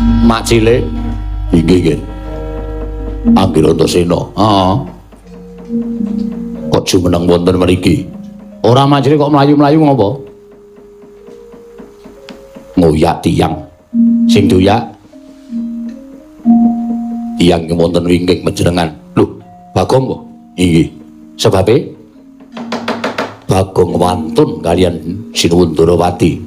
Mak cilik. Inggih nggih. Anggir Antasena. Heeh. Kok jumeneng wonten mriki? Ora Mak cilik kok mlayu-mlayu ngopo? Ngoyak tiyang. Sing doyak. Tiyang wonten wingking menjenengan. Lho, Bagong kok? Inggih. Sebabe Bagong wantun kalian Sinuwun Darawati.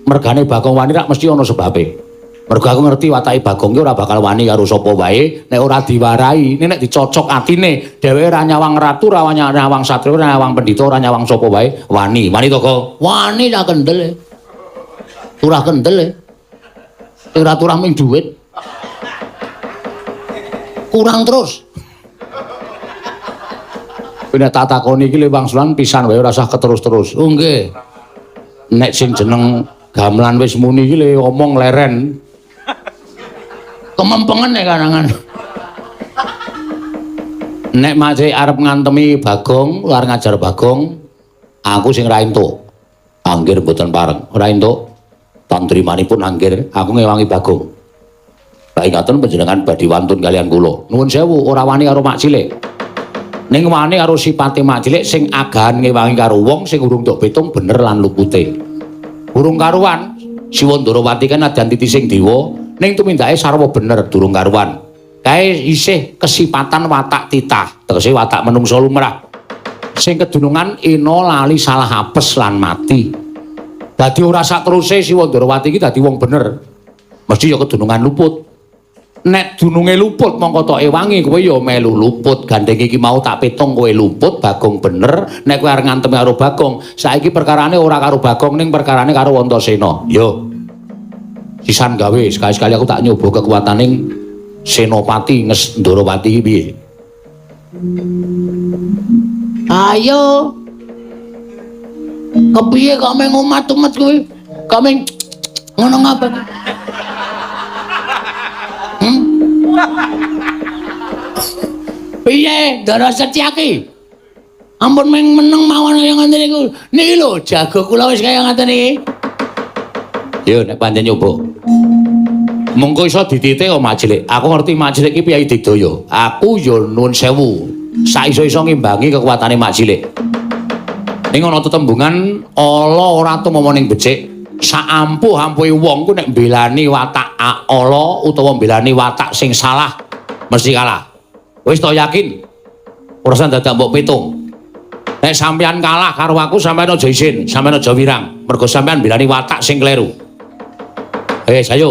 Mergane Bagong wani rak mesti ana sebabe. Mergo aku ngerti watake Bagong ki ora bakal wani karo sapa wae nek ora diwarai. Nek dicocok atine, dheweke ora nyawang ratu, ora nyawang satria, ora nyawang pendhita, ora nyawang sapa wae, wani. Wani to kok? Wani tak kendel. Turah kendel. Ora turah ming dhuwit. Kurang terus. Nek tak takoni iki le wangsulan pisan wae ora usah keterus-terus. Oh nggih. Nek sing jeneng gamelan wis muni iki le omong leren. Kemempengen nek karangan. Nek Mak arep ngantemi Bagong, luar ngajar Bagong, aku sing ra entuk. Anggir mboten pareng. Ora entuk. Tantrimanipun anggir aku ngewangi Bagong. Baik ngaten panjenengan badhe wantun kalian kula. Nuwun sewu ora wani karo Mak cilik. Ning wani karo sipate Mak cilik sing agahan ngewangi karo wong sing urung tok pitung bener lan lupute. Urung karuan Siwa Ndarawati kan adan titi sing dewa ning tumindake sarwa bener durung karuan. Kae isih kesipatan watak titah, tegese watak menungsa lumrah. Sing kedunungan ina lali salah apes lan mati. Dadi ora sak teruse Siwa Ndarawati iki dadi wong bener. Mesti ya kedunungan luput. Nek dununge luput mongko tok ewangi kowe ya melu luput. Gandeng iki mau tak pitung kowe luput, Bagong bener. Nek kowe arep ngantem karo Bagong, saiki perkarane ora karo Bagong ning perkarane karo Antasena. Yo. Sisan gawe sekali-sekali aku tak nyoba kekuataning Senopati Ndarawati iki piye. Ayo. Kepiye kok meng umat-umat kowe? Kok meng ngono ngapa? Piye Ndara Setyaki? Ampun meng meneng mawon kaya ngoten niku. Niki lho jago kula wis kaya ngoten iki. Yo nek pancen nyoba. Mengko iso dititik kok Mak cilik. Aku ngerti Mak cilik iki Piyai Digdaya. Aku yo nuwun sewu. Saiso-iso ngimbangi kekuatane Mak cilik. Ning ana tetembungan ala ora tumama ning becik. Saampuh-ampuhe wong ku nek mbelani watak ala utawa mbelani watak sing salah mesti kalah. Wis to yakin? Ora usah dadak mbok pitung. Nek sampean kalah karo aku sampean aja isin, sampean aja wirang. Mergo sampean mbelani watak sing kleru. Ayo